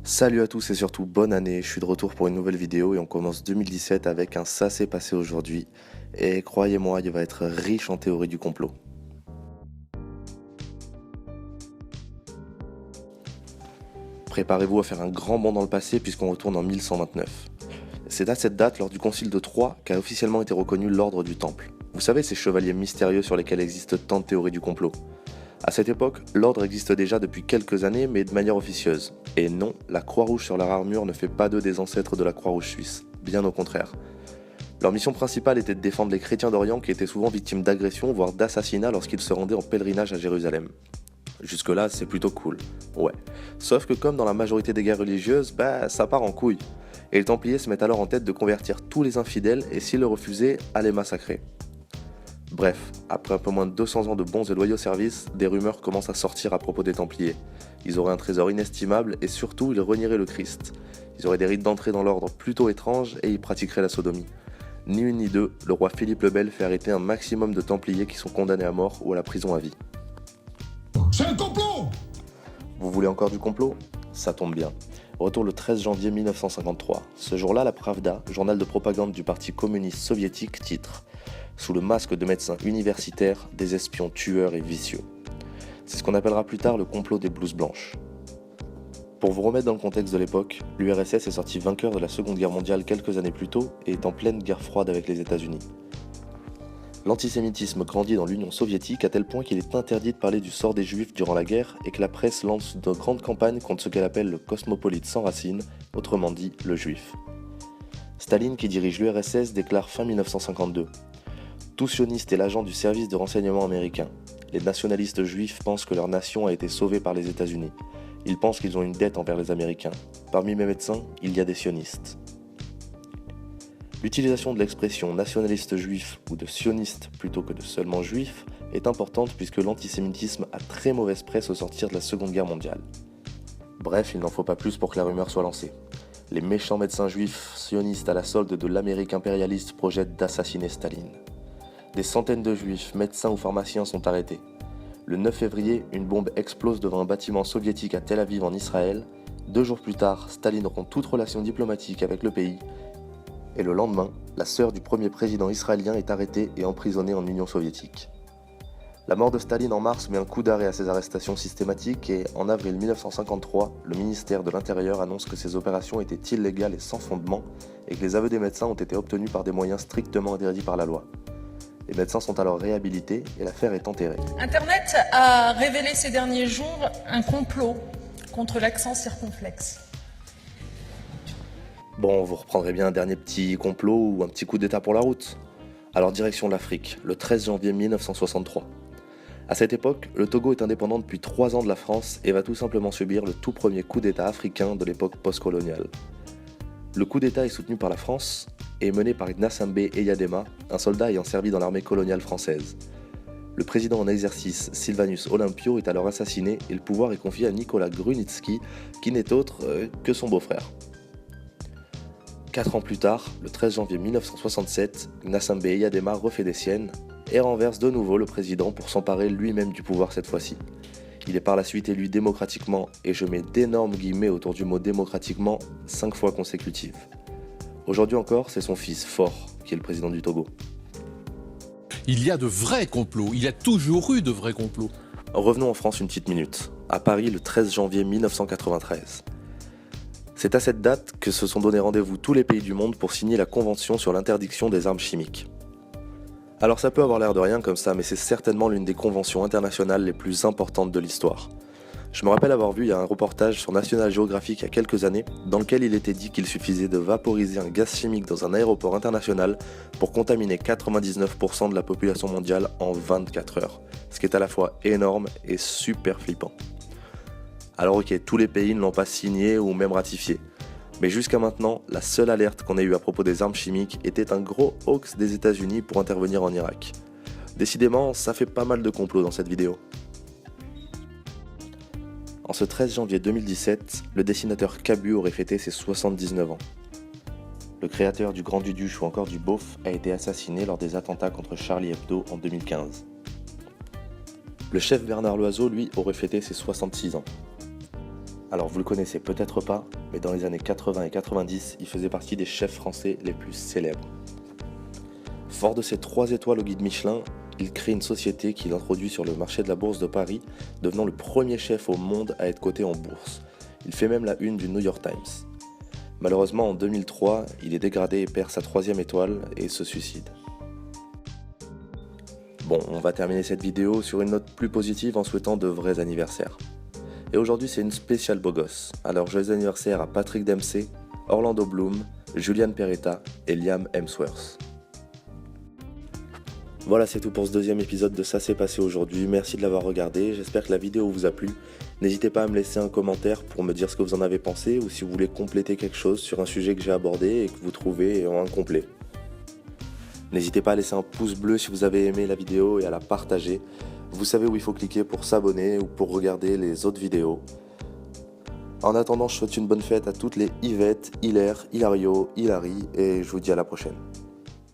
Salut à tous et surtout bonne année, je suis de retour pour une nouvelle vidéo et on commence 2017 avec un Ça s'est passé aujourd'hui. Et croyez-moi, il va être riche en théories du complot. Préparez-vous à faire un grand bond dans le passé puisqu'on retourne en 1129. C'est à cette date, lors du concile de Troyes, qu'a officiellement été reconnu l'ordre du Temple. Vous savez, ces chevaliers mystérieux sur lesquels existent tant de théories du complot. À cette époque, l'ordre existe déjà depuis quelques années, mais de manière officieuse. Et non, la Croix-Rouge sur leur armure ne fait pas d'eux des ancêtres de la Croix-Rouge suisse, bien au contraire. Leur mission principale était de défendre les chrétiens d'Orient qui étaient souvent victimes d'agressions, voire d'assassinats lorsqu'ils se rendaient en pèlerinage à Jérusalem. Jusque-là, c'est plutôt cool, ouais. Sauf que comme dans la majorité des guerres religieuses, ça part en couille. Et les Templiers se mettent alors en tête de convertir tous les infidèles et s'ils le refusaient, à les massacrer. Bref, après un peu moins de 200 ans de bons et loyaux services, des rumeurs commencent à sortir à propos des Templiers. Ils auraient un trésor inestimable et surtout ils renieraient le Christ. Ils auraient des rites d'entrée dans l'ordre plutôt étranges et ils pratiqueraient la sodomie. Ni une ni deux, le roi Philippe le Bel fait arrêter un maximum de Templiers qui sont condamnés à mort ou à la prison à vie. C'est un complot! Vous voulez encore du complot? Ça tombe bien. Retour le 13 janvier 1953. Ce jour-là, la Pravda, journal de propagande du parti communiste soviétique, titre « Sous le masque de médecins universitaires, des espions tueurs et vicieux ». C'est ce qu'on appellera plus tard le complot des blouses blanches. Pour vous remettre dans le contexte de l'époque, l'URSS est sorti vainqueur de la Seconde Guerre mondiale quelques années plus tôt et est en pleine guerre froide avec les États-Unis. L'antisémitisme grandit dans l'Union soviétique à tel point qu'il est interdit de parler du sort des juifs durant la guerre et que la presse lance de grandes campagnes contre ce qu'elle appelle le cosmopolite sans racines, autrement dit le juif. Staline, qui dirige l'URSS, déclare fin 1952 « Tout sioniste est l'agent du service de renseignement américain. Les nationalistes juifs pensent que leur nation a été sauvée par les États-Unis. Ils pensent qu'ils ont une dette envers les Américains. Parmi mes médecins, il y a des sionistes. » L'utilisation de l'expression nationaliste juif ou de sioniste plutôt que de seulement juif est importante puisque l'antisémitisme a très mauvaise presse au sortir de la Seconde Guerre mondiale. Bref, il n'en faut pas plus pour que la rumeur soit lancée. Les méchants médecins juifs sionistes à la solde de l'Amérique impérialiste projettent d'assassiner Staline. Des centaines de juifs, médecins ou pharmaciens sont arrêtés. Le 9 février, une bombe explose devant un bâtiment soviétique à Tel Aviv en Israël. 2 jours plus tard, Staline rompt toute relation diplomatique avec le pays. Et le lendemain, la sœur du premier président israélien est arrêtée et emprisonnée en Union soviétique. La mort de Staline en mars met un coup d'arrêt à ces arrestations systématiques et, en avril 1953, le ministère de l'Intérieur annonce que ces opérations étaient illégales et sans fondement et que les aveux des médecins ont été obtenus par des moyens strictement interdits par la loi. Les médecins sont alors réhabilités et l'affaire est enterrée. Internet a révélé ces derniers jours un complot contre l'accent circonflexe. Bon, vous reprendrez bien un dernier petit complot ou un petit coup d'état pour la route. Alors direction l'Afrique, le 13 janvier 1963. À cette époque, le Togo est indépendant depuis 3 ans de la France et va tout simplement subir le tout premier coup d'état africain de l'époque postcoloniale. Le coup d'état est soutenu par la France et est mené par Gnassingbé Eyadema, un soldat ayant servi dans l'armée coloniale française. Le président en exercice, Sylvanus Olympio, est alors assassiné et le pouvoir est confié à Nicolas Grunitzky, qui n'est autre que son beau-frère. 4 ans plus tard, le 13 janvier 1967, Gnassingbé Eyadema refait des siennes et renverse de nouveau le président pour s'emparer lui-même du pouvoir cette fois-ci. Il est par la suite élu démocratiquement, et je mets d'énormes guillemets autour du mot démocratiquement, 5 fois consécutives. Aujourd'hui encore, c'est son fils, Faure, qui est le président du Togo. Il y a de vrais complots, il y a toujours eu de vrais complots. Revenons en France une petite minute, à Paris le 13 janvier 1993. C'est à cette date que se sont donné rendez-vous tous les pays du monde pour signer la Convention sur l'interdiction des armes chimiques. Alors ça peut avoir l'air de rien comme ça, mais c'est certainement l'une des conventions internationales les plus importantes de l'histoire. Je me rappelle avoir vu il y a un reportage sur National Geographic il y a quelques années, dans lequel il était dit qu'il suffisait de vaporiser un gaz chimique dans un aéroport international pour contaminer 99% de la population mondiale en 24 heures, ce qui est à la fois énorme et super flippant. Alors ok, tous les pays ne l'ont pas signé ou même ratifié. Mais jusqu'à maintenant, la seule alerte qu'on ait eue à propos des armes chimiques était un gros hoax des États-Unis pour intervenir en Irak. Décidément, ça fait pas mal de complots dans cette vidéo. En ce 13 janvier 2017, le dessinateur Cabu aurait fêté ses 79 ans. Le créateur du Grand Duduche ou encore du Beauf a été assassiné lors des attentats contre Charlie Hebdo en 2015. Le chef Bernard Loiseau, lui, aurait fêté ses 66 ans. Alors vous le connaissez peut-être pas, mais dans les années 80 et 90, il faisait partie des chefs français les plus célèbres. Fort de ses 3 étoiles au guide Michelin, il crée une société qu'il introduit sur le marché de la bourse de Paris, devenant le premier chef au monde à être coté en bourse. Il fait même la une du New York Times. Malheureusement, en 2003, il est dégradé et perd sa 3e étoile et se suicide. Bon, on va terminer cette vidéo sur une note plus positive en souhaitant de vrais anniversaires. Et aujourd'hui, c'est une spéciale beau gosse. Alors, joyeux anniversaire à Patrick Dempsey, Orlando Bloom, Julian Peretta et Liam Hemsworth. Voilà, c'est tout pour ce 2e épisode de Ça s'est passé aujourd'hui. Merci de l'avoir regardé, j'espère que la vidéo vous a plu. N'hésitez pas à me laisser un commentaire pour me dire ce que vous en avez pensé ou si vous voulez compléter quelque chose sur un sujet que j'ai abordé et que vous trouvez incomplet. N'hésitez pas à laisser un pouce bleu si vous avez aimé la vidéo et à la partager. Vous savez où il faut cliquer pour s'abonner ou pour regarder les autres vidéos. En attendant, je souhaite une bonne fête à toutes les Yvette, Hilaire, Hilario, Hilary et je vous dis à la prochaine.